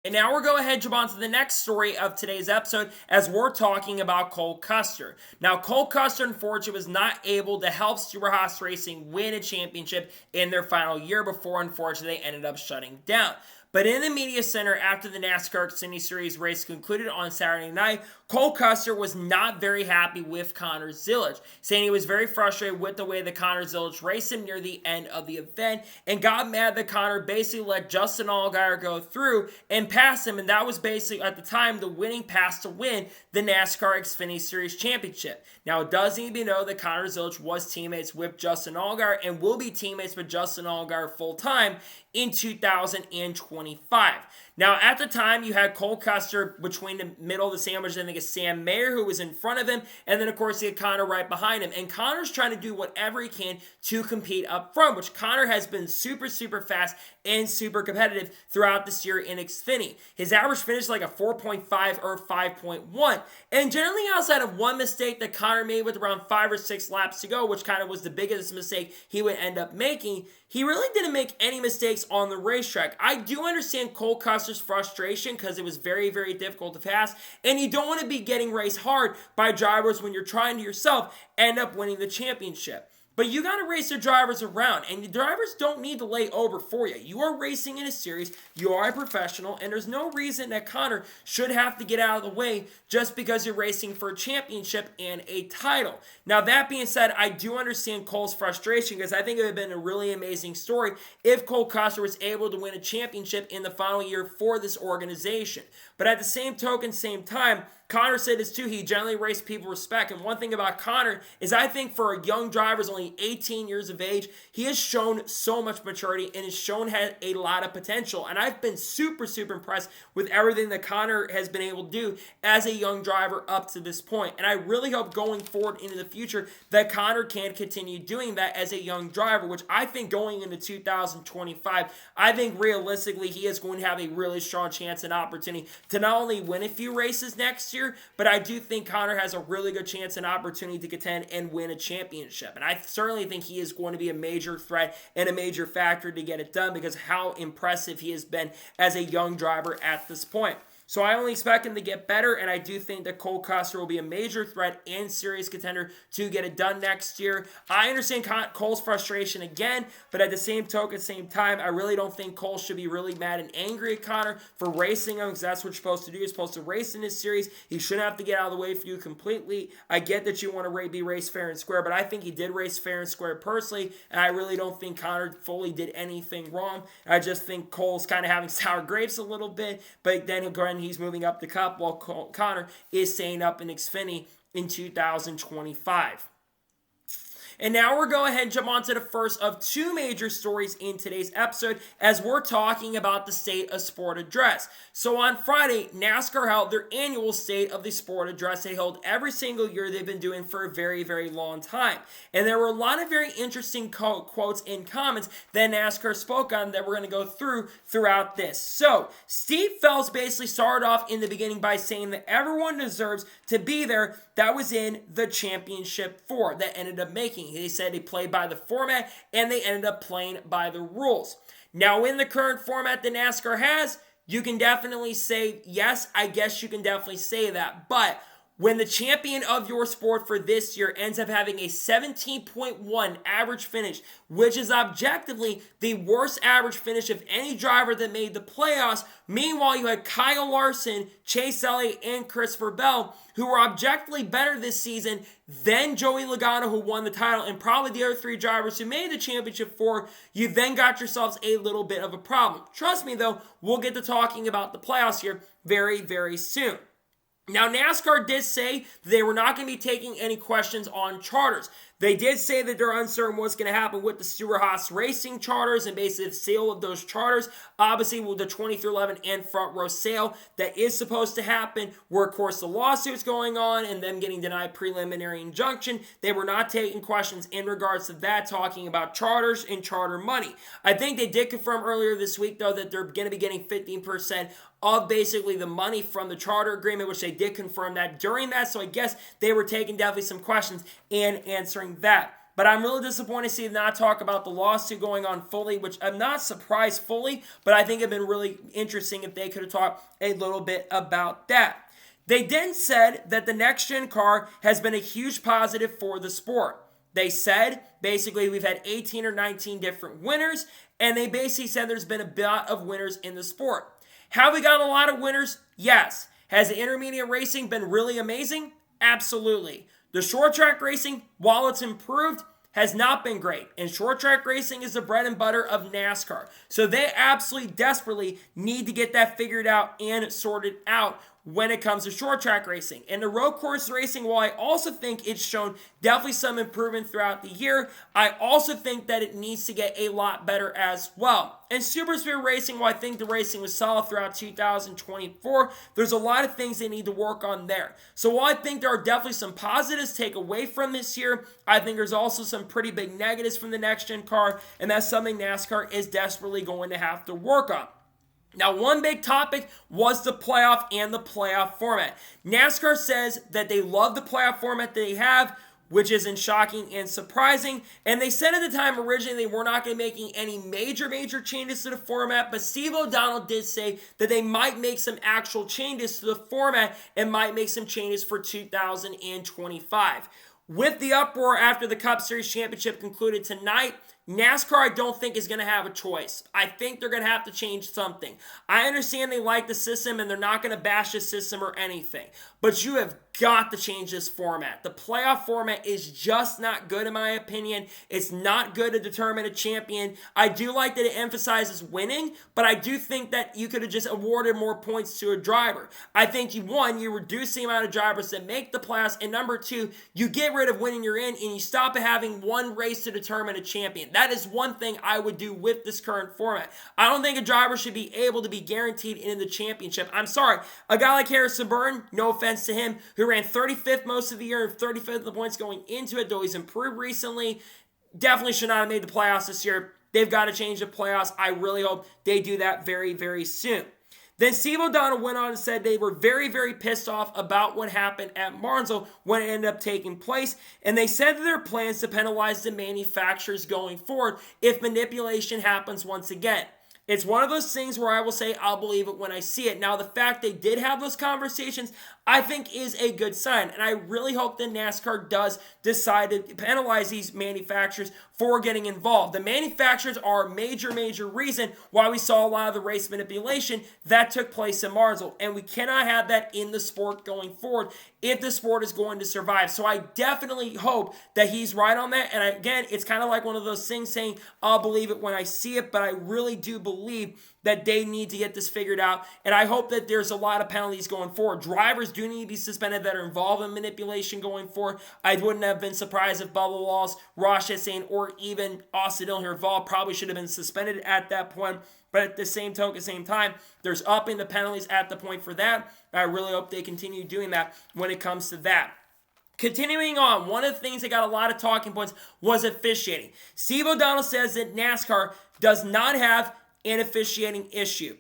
And now we're going ahead and jump on to the next story of today's episode as we're talking about Cole Custer. Now, Cole Custer, unfortunately, was not able to help Super Haas Racing win a championship in their final year before, unfortunately, they ended up shutting down. But in the media center after the NASCAR Xfinity Series race concluded on Saturday night, Cole Custer was not very happy with Connor Zillage, saying he was very frustrated with the way that Connor Zillage raced him near the end of the event and got mad that Connor basically let Justin Allgaier go through and pass him, and that was basically, at the time, the winning pass to win the NASCAR Xfinity Series Championship. Now, it does need to be known that Connor Zillage was teammates with Justin Allgaier and will be teammates with Justin Allgaier full-time in 2025. Now, at the time, you had Cole Custer between the middle of the sandwich, and I think it's Sam Mayer who was in front of him, and then, of course, you had Connor right behind him. And Connor's trying to do whatever he can to compete up front, which Connor has been super, super fast and super competitive throughout this year in Xfinity. His average finish like a 4.5 or 5.1. And generally outside of one mistake that Connor made with around 5 or 6 laps to go, which kind of was the biggest mistake he would end up making, he really didn't make any mistakes on the racetrack. I do understand Cole Custer's frustration because it was very, very difficult to pass, and you don't want to be getting raced hard by drivers when you're trying to yourself end up winning the championship. But you got to race the drivers around, and the drivers don't need to lay over for you. You are racing in a series, you are a professional, and there's no reason that Connor should have to get out of the way just because you're racing for a championship and a title. Now, that being said, I do understand Cole's frustration because I think it would have been a really amazing story if Cole Custer was able to win a championship in the final year for this organization. But at the same token, same time, Connor said this too, he generally raced people respect. And one thing about Connor is I think for a young driver who's only 18 years of age, he has shown so much maturity and has shown had a lot of potential. And I've been super, super impressed with everything that Connor has been able to do as a young driver up to this point. And I really hope going forward into the future that Connor can continue doing that as a young driver, which I think going into 2025, I think realistically he is going to have a really strong chance and opportunity to not only win a few races next year, but I do think Connor has a really good chance and opportunity to contend and win a championship. And I certainly think he is going to be a major threat and a major factor to get it done because how impressive he has been as a young driver at this point. So I only expect him to get better, and I do think that Cole Custer will be a major threat and serious contender to get it done next year. I understand Cole's frustration again, but at the same token, same time, I really don't think Cole should be really mad and angry at Connor for racing him because that's what you're supposed to do. You're supposed to race in this series. He shouldn't have to get out of the way for you completely. I get that you want to be race fair and square, but I think he did race fair and square personally, and I really don't think Connor fully did anything wrong. I just think Cole's kind of having sour grapes a little bit, but then again, he's moving up the cup while Connor is staying up in Xfinity in 2025. And now we're going ahead and jump on to the first of two major stories in today's episode as we're talking about the State of Sport Address. So on Friday, NASCAR held their annual State of the Sport Address. They hold every single year they've been doing for a very, very long time. And there were a lot of very interesting quotes and comments that NASCAR spoke on that we're going to go throughout this. So Steve Phelps basically started off in the beginning by saying that everyone deserves to be there that was in the championship four that ended up making. They said they played by the format and they ended up playing by the rules. Now, in the current format that NASCAR has, you can definitely say, yes, I guess you can definitely say that. But when the champion of your sport for this year ends up having a 17.1 average finish, which is objectively the worst average finish of any driver that made the playoffs. Meanwhile, you had Kyle Larson, Chase Elliott, and Christopher Bell, who were objectively better this season than Joey Logano, who won the title, and probably the other three drivers who made the championship four. You then got yourselves a little bit of a problem. Trust me, though, we'll get to talking about the playoffs here very, very soon. Now, NASCAR did say they were not going to be taking any questions on charters. They did say that they're uncertain what's going to happen with the Stewart-Haas Racing charters and basically the sale of those charters. Obviously, with the 2311 and front row sale that is supposed to happen, where, of course, the lawsuit's going on and them getting denied preliminary injunction, they were not taking questions in regards to that, talking about charters and charter money. I think they did confirm earlier this week, though, that they're going to be getting 15% of basically the money from the charter agreement, which they did confirm that during that. So I guess they were taking definitely some questions and answering that. But I'm really disappointed to see them not talk about the lawsuit going on fully, which I'm not surprised fully, but I think it'd been really interesting if they could have talked a little bit about that. They then said that the next-gen car has been a huge positive for the sport. They said, basically, we've had 18 or 19 different winners, and they basically said there's been a lot of winners in the sport. Have we got a lot of winners? Yes. Has the intermediate racing been really amazing? Absolutely. The short track racing, while it's improved, has not been great. And short track racing is the bread and butter of NASCAR. So they absolutely desperately need to get that figured out and sorted out when it comes to short track racing. And the road course racing, while I also think it's shown definitely some improvement throughout the year, I also think that it needs to get a lot better as well. And super speed racing, while I think the racing was solid throughout 2024, there's a lot of things they need to work on there. So while I think there are definitely some positives to take away from this year, I think there's also some pretty big negatives from the next gen car, and that's something NASCAR is desperately going to have to work on. Now, one big topic was the playoff and the playoff format. NASCAR says that they love the playoff format they have, which isn't shocking and surprising. And they said at the time originally they were not going to be making any major changes to the format, but Steve O'Donnell did say that they might make some actual changes to the format and might make some changes for 2025. With the uproar after the Cup Series Championship concluded tonight, NASCAR, I don't think, is going to have a choice. I think they're going to have to change something. I understand they like the system and they're not going to bash the system or anything, but you have got to change this format. The playoff format is just not good in my opinion. It's not good to determine a champion. I do like that it emphasizes winning, but I do think that you could have just awarded more points to a driver. I think you reduce the amount of drivers that make the playoffs, and number two, you get rid of winning you're in and you stop having one race to determine a champion. That is one thing I would do with this current format. I don't think a driver should be able to be guaranteed in the championship. I'm sorry, a guy like Harrison Burton, no offense to him, who ran 35th most of the year and 35th of the points going into it, though he's improved recently, definitely should not have made the playoffs this year. They've got to change the playoffs. I really hope they do that very soon. Then Steve O'Donnell went on and said they were very pissed off about what happened at Martinsville when it ended up taking place, and they said that their plans to penalize the manufacturers going forward if manipulation happens once again. It's one of those things where I will say I'll believe it when I see it. Now, the fact they did have those conversations, I think, is a good sign. And I really hope that NASCAR does decide to penalize these manufacturers for getting involved. The manufacturers are a major reason why we saw a lot of the race manipulation that took place in Martinsville. And we cannot have that in the sport going forward if the sport is going to survive. So I definitely hope that he's right on that. And again, it's kind of like one of those things saying, I'll believe it when I see it, but I really do believe that they need to get this figured out. And I hope that there's a lot of penalties going forward. Drivers do need to be suspended that are involved in manipulation going forward. I wouldn't have been surprised if Bubba Wallace, Ross Chastain, or even Austin Dillon here involved probably should have been suspended at that point. But at the same time, there's upping the penalties at the point for that. I really hope they continue doing that when it comes to that. Continuing on, one of the things that got a lot of talking points was officiating. Steve O'Donnell says that NASCAR does not have an officiating issue.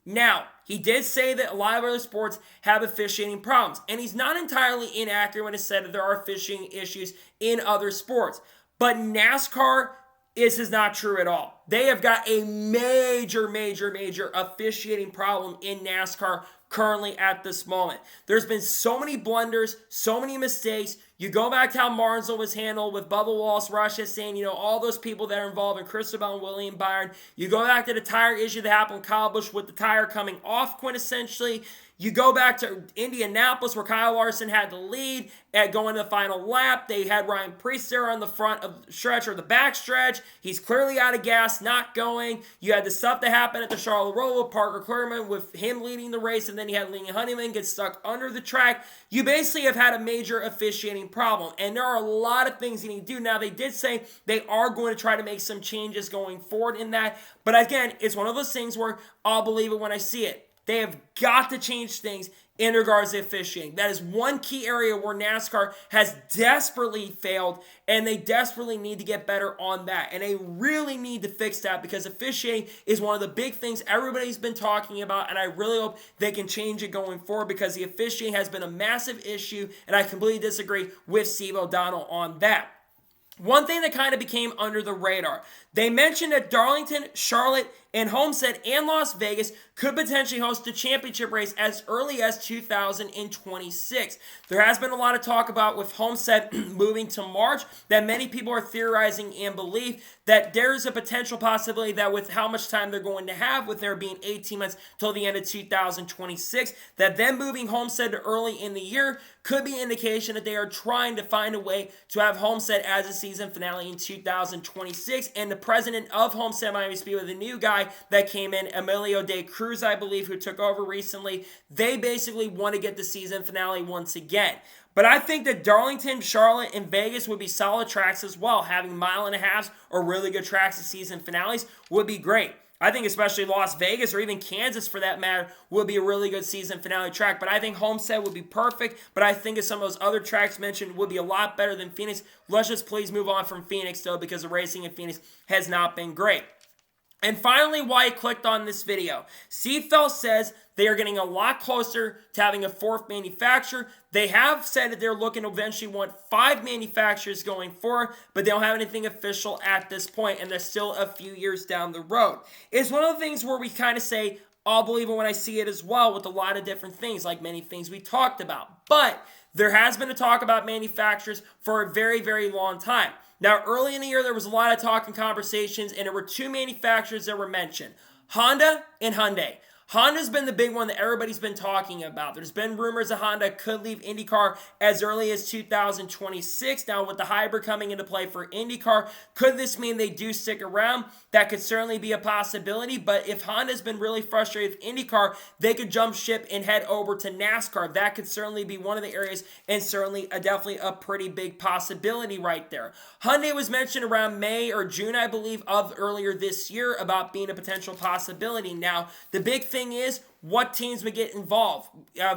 Now, he did say that a lot of other sports have officiating problems, and he's not entirely inaccurate when he said that there are officiating issues in other sports. But NASCAR, this is not true at all. They have got a major officiating problem in NASCAR currently at this moment. There's been so many blunders, so many mistakes. You go back to how Martinsville was handled with Bubba Wallace, Ross Chastain, all those people that are involved in Christopher and William Byron. You go back to the tire issue that happened with Kyle Busch with the tire coming off quintessentially. You go back to Indianapolis where Kyle Larson had the lead at going to the final lap. They had Ryan Preece there on the front of the stretch or the back stretch. He's clearly out of gas, not going. You had the stuff that happened at the Charlotte Roval with Parker Clearman with him leading the race, and then you had Lenny Honeyman get stuck under the track. You basically have had a major officiating problem, and there are a lot of things you need to do. Now, they did say they are going to try to make some changes going forward in that, but again, it's one of those things where I'll believe it when I see it. They have got to change things in regards to officiating. That is one key area where NASCAR has desperately failed, and they desperately need to get better on that. And they really need to fix that because officiating is one of the big things everybody's been talking about, and I really hope they can change it going forward because the officiating has been a massive issue, and I completely disagree with Steve O'Donnell on that. One thing that kind of became under the radar, they mentioned that Darlington, Charlotte, and Homestead and Las Vegas could potentially host a championship race as early as 2026. There has been a lot of talk about with Homestead moving to March that many people are theorizing and believe that there is a potential possibility that with how much time they're going to have, with there being 18 months till the end of 2026, that them moving Homestead to early in the year could be indication that they are trying to find a way to have Homestead as a season finale in 2026. And the president of Homestead Miami Speedway, the new guy that came in, Emilio De Cruz, I believe, who took over recently, they basically want to get the season finale once again. But I think that Darlington, Charlotte, and Vegas would be solid tracks as well. Having mile and a halves or really good tracks as season finales would be great. I think especially Las Vegas or even Kansas for that matter would be a really good season finale track. But I think Homestead would be perfect. But I think some of those other tracks mentioned would be a lot better than Phoenix. Let's just please move on from Phoenix though, because the racing in Phoenix has not been great. And finally, why I clicked on this video. Seatbelt says they are getting a lot closer to having a fourth manufacturer. They have said that they're looking to eventually want 5 manufacturers going forward, but they don't have anything official at this point, and they're still a few years down the road. It's one of the things where we kind of say, I'll believe it when I see it as well, with a lot of different things, like many things we talked about. But there has been a talk about manufacturers for a very, very long time. Now, early in the year, there was a lot of talk and conversations, and there were 2 manufacturers that were mentioned, Honda and Hyundai. Honda's been the big one that everybody's been talking about. There's been rumors that Honda could leave IndyCar as early as 2026. Now, with the hybrid coming into play for IndyCar, could this mean they do stick around? That could certainly be a possibility, but if Honda's been really frustrated with IndyCar, they could jump ship and head over to NASCAR. That could certainly be one of the areas, and certainly definitely a pretty big possibility right there. Hyundai was mentioned around May or June, I believe, of earlier this year about being a potential possibility. Now, the big thing is what teams would get involved.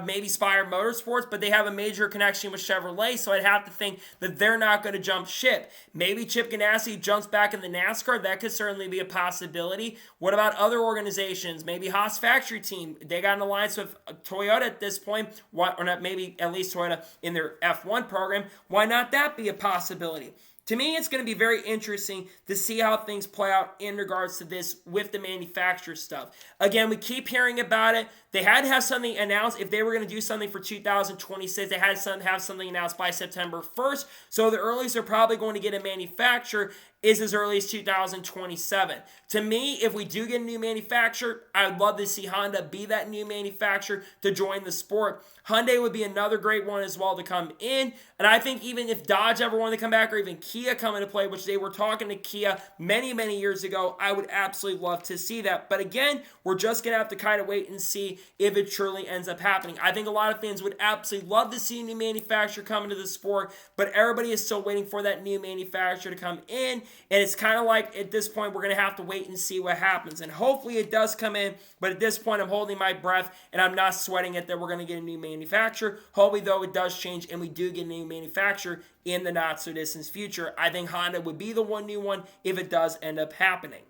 Maybe Spire Motorsports, but they have a major connection with Chevrolet, so I'd have to think that they're not going to jump ship. Maybe Chip Ganassi jumps back in the NASCAR. That could certainly be a possibility. What about other organizations? Maybe Haas Factory Team. They got an alliance with Toyota at this point, or not, maybe at least Toyota in their F1 program. Why not that be a possibility? To me, it's going to be very interesting to see how things play out in regards to this with the manufacturer stuff. Again, we keep hearing about it. They had to have something announced. If they were going to do something for 2026, they had to have something announced by September 1st. So the earliest they're probably going to get a manufacturer is as early as 2027. To me, if we do get a new manufacturer, I would love to see Honda be that new manufacturer to join the sport. Hyundai would be another great one as well to come in. And I think even if Dodge ever wanted to come back, or even Kia come into play, which they were talking to Kia many, many years ago, I would absolutely love to see that. But again, we're just going to have to kind of wait and see if it truly ends up happening. I think a lot of fans would absolutely love to see a new manufacturer come into the sport, but everybody is still waiting for that new manufacturer to come in. And it's kind of like at this point, we're going to have to wait and see what happens. And hopefully it does come in. But at this point, I'm holding my breath and I'm not sweating it that we're going to get a new manufacturer. Hopefully, though, it does change and we do get a new manufacturer in the not so distant future. I think Honda would be the new one if it does end up happening.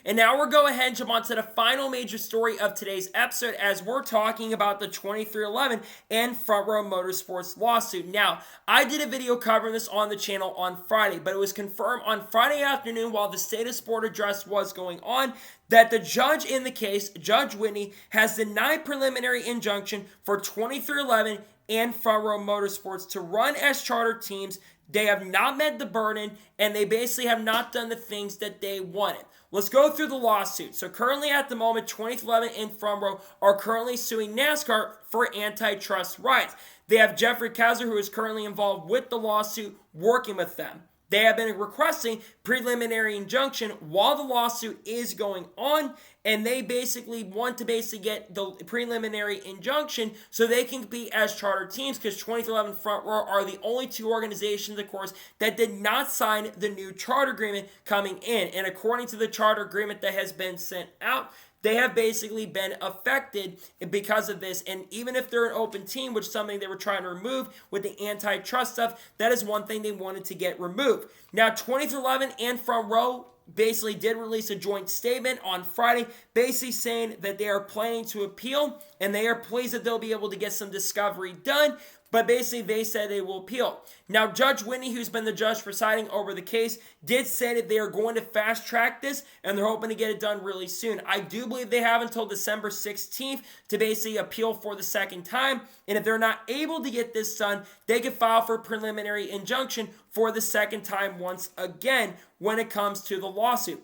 And now we'll go ahead and jump on to the final major story of today's episode as we're talking about the 2311 and Front Row Motorsports lawsuit. Now, I did a video covering this on the channel on Friday, but it was confirmed on Friday afternoon while the State of Sport address was going on that the judge in the case, Judge Whitney, has denied preliminary injunction for 2311 and Front Row Motorsports to run as charter teams. They have not met the burden, and they basically have not done the things that they wanted. Let's go through the lawsuit. So currently at the moment, 2311 and Front Row are currently suing NASCAR for antitrust rights. They have Jeffrey Kessler, who is currently involved with the lawsuit, working with them. They have been requesting preliminary injunction while the lawsuit is going on, and they basically want to get the preliminary injunction so they can compete as charter teams, because 2311 Front Row are the only 2 organizations, of course, that did not sign the new charter agreement coming in. And according to the charter agreement that has been sent out, they have basically been affected because of this. And even if they're an open team, which is something they were trying to remove with the antitrust stuff, that is one thing they wanted to get removed. Now, 2311 and Front Row basically did release a joint statement on Friday, basically saying that they are planning to appeal, and they are pleased that they'll be able to get some discovery done. But basically, they said they will appeal. Now, Judge Whitney, who's been the judge presiding over the case, did say that they are going to fast track this, and they're hoping to get it done really soon. I do believe they have until December 16th to basically appeal for the second time. And if they're not able to get this done, they can file for preliminary injunction for the second time once again when it comes to the lawsuit.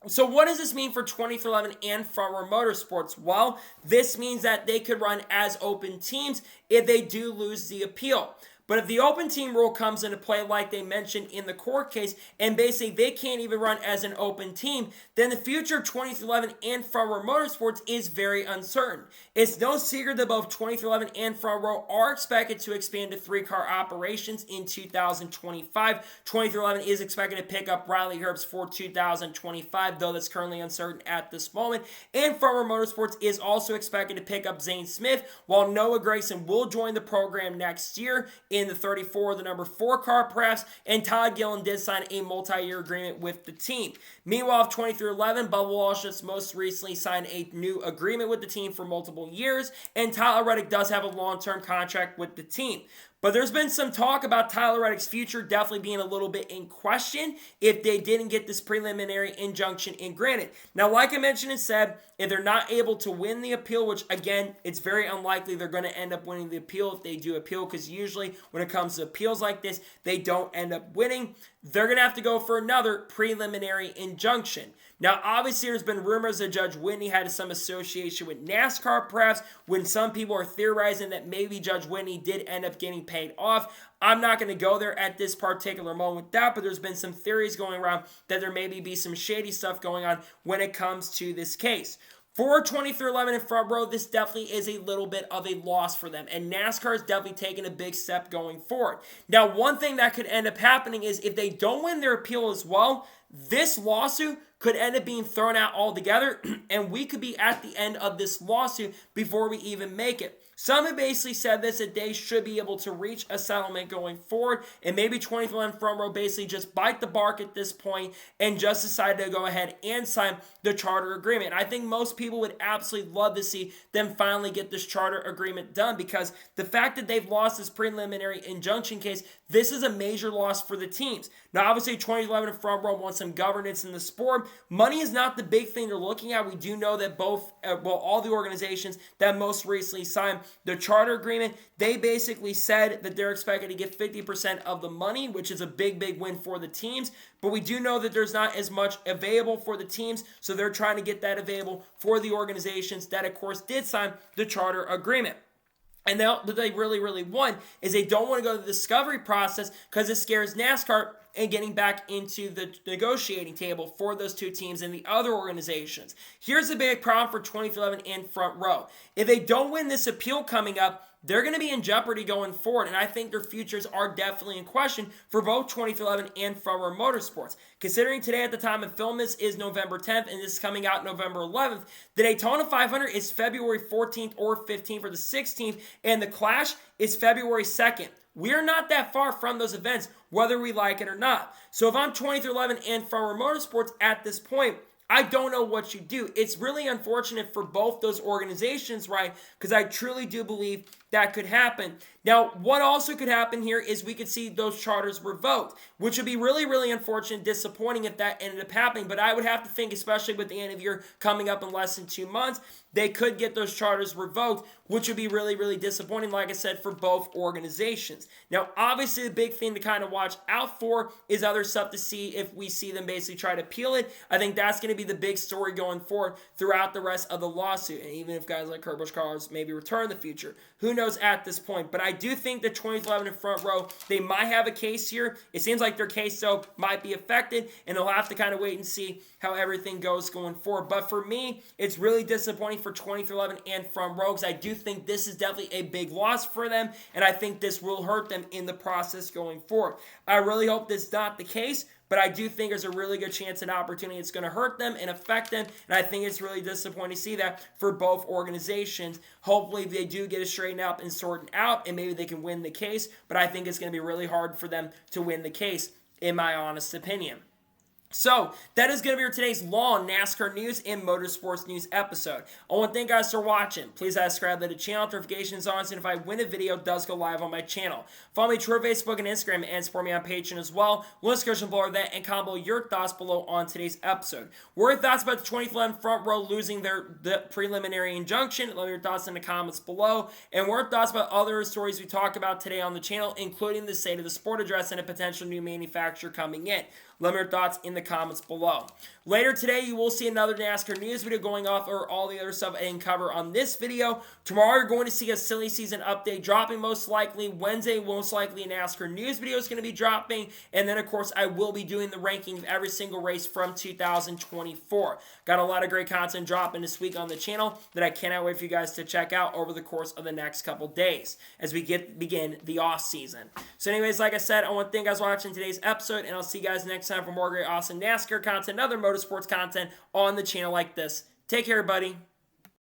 So what does this mean for 2311 and Front Row Motorsports? Well, this means that they could run as open teams if they do lose the appeal. But if the open team rule comes into play, like they mentioned in the court case, and basically they can't even run as an open team, then the future of 2311 and Front Row Motorsports is very uncertain. It's no secret that both 2311 and Front Row are expected to expand to 3-car operations in 2025. 2311 is expected to pick up Riley Herbst for 2025, though that's currently uncertain at this moment. And Front Row Motorsports is also expected to pick up Zane Smith, while Noah Gragson will join the program next year in the 34, the number 4 car perhaps, and Todd Gillen did sign a multi-year agreement with the team. Meanwhile, of 2311, Bubba Walsh just most recently signed a new agreement with the team for multiple years, and Tyler Reddick does have a long-term contract with the team. But there's been some talk about Tyler Reddick's future definitely being a little bit in question if they didn't get this preliminary injunction in granted. Now, like I mentioned and said, if they're not able to win the appeal, which again, it's very unlikely they're going to end up winning the appeal if they do appeal, because usually when it comes to appeals like this, they don't end up winning. They're going to have to go for another preliminary injunction. Now, obviously, there's been rumors that Judge Whitney had some association with NASCAR, perhaps, when some people are theorizing that maybe Judge Whitney did end up getting paid off. I'm not going to go there at this particular moment with that, but there's been some theories going around that there maybe be some shady stuff going on when it comes to this case. For 2311 and Front Row, this definitely is a little bit of a loss for them, and NASCAR is definitely taking a big step going forward. Now, one thing that could end up happening is if they don't win their appeal as well, this lawsuit could end up being thrown out altogether, and we could be at the end of this lawsuit before we even make it. Some have basically said this, that they should be able to reach a settlement going forward, and maybe 2311 Front Row basically just bite the bark at this point and just decide to go ahead and sign the charter agreement. I think most people would absolutely love to see them finally get this charter agreement done, because the fact that they've lost this preliminary injunction case, this is a major loss for the teams. Now, obviously, 2011 and Front Row want some governance in the sport. Money is not the big thing they're looking at. We do know that all the organizations that most recently signed the charter agreement, they basically said that they're expected to get 50% of the money, which is a big, big win for the teams. But we do know that there's not as much available for the teams, so they're trying to get that available for the organizations that, of course, did sign the charter agreement. And what they really, really want is they don't want to go to the discovery process because it scares NASCAR and getting back into the negotiating table for those two teams and the other organizations. Here's the big problem for 2311 and Front Row. If they don't win this appeal coming up, they're going to be in jeopardy going forward, and I think their futures are definitely in question for both 2311 and Front Row Motorsports. Considering today at the time of film this is November 10th, and this is coming out November 11th, the Daytona 500 is February 14th or 15th or the 16th, and the Clash is February 2nd. We're not that far from those events, whether we like it or not. So if I'm 2311 and Front Row Motorsports at this point, I don't know what you do. It's really unfortunate for both those organizations, right? Because I truly do believe that could happen. Now, what also could happen here is we could see those charters revoked, which would be really, really unfortunate, disappointing if that ended up happening. But I would have to think, especially with the end of year coming up in less than 2 months, they could get those charters revoked, which would be really, really disappointing, like I said, for both organizations. Now, obviously, the big thing to kind of watch out for is other stuff to see if we see them basically try to appeal it. I think that's going to be the big story going forward throughout the rest of the lawsuit. And even if guys like Kurt Busch cars maybe return in the future, who knows at this point. But I do think that 2011 and Front Row, they might have a case here. It seems like their case, though, might be affected, and they'll have to kind of wait and see how everything goes going forward. But for me, it's really disappointing for 2311 and Front Row, because I do think this is definitely a big loss for them, and I think this will hurt them in the process going forward. I really hope this is not the case, but I do think there's a really good chance and opportunity it's going to hurt them and affect them, and I think it's really disappointing to see that for both organizations. Hopefully they do get it straightened out and sorted out, and maybe they can win the case, but I think it's going to be really hard for them to win the case, in my honest opinion. So, that is going to be today's long NASCAR news and motorsports news episode. I want to thank you guys for watching. Please subscribe to the channel, notifications on, so if I win a video, it does go live on my channel. Follow me on Facebook and Instagram, and support me on Patreon as well. Link description below that, and comment below your thoughts below on today's episode. What are your thoughts about the 2011 Front Row losing the preliminary injunction? Let me know your thoughts in the comments below. And what are your thoughts about other stories we talk about today on the channel, including the state of the sport address and a potential new manufacturer coming in? Let me know your thoughts in the comments below. Later today, you will see another NASCAR news video going off or all the other stuff I didn't cover on this video. Tomorrow, you're going to see a silly season update dropping most likely. Wednesday, most likely a NASCAR news video is going to be dropping. And then, of course, I will be doing the ranking of every single race from 2024. Got a lot of great content dropping this week on the channel that I cannot wait for you guys to check out over the course of the next couple days as we begin the off season. So anyways, like I said, I want to thank you guys for watching today's episode, and I'll see you guys next time for more great, awesome NASCAR content, other motorsports content on the channel like this. Take care, everybody.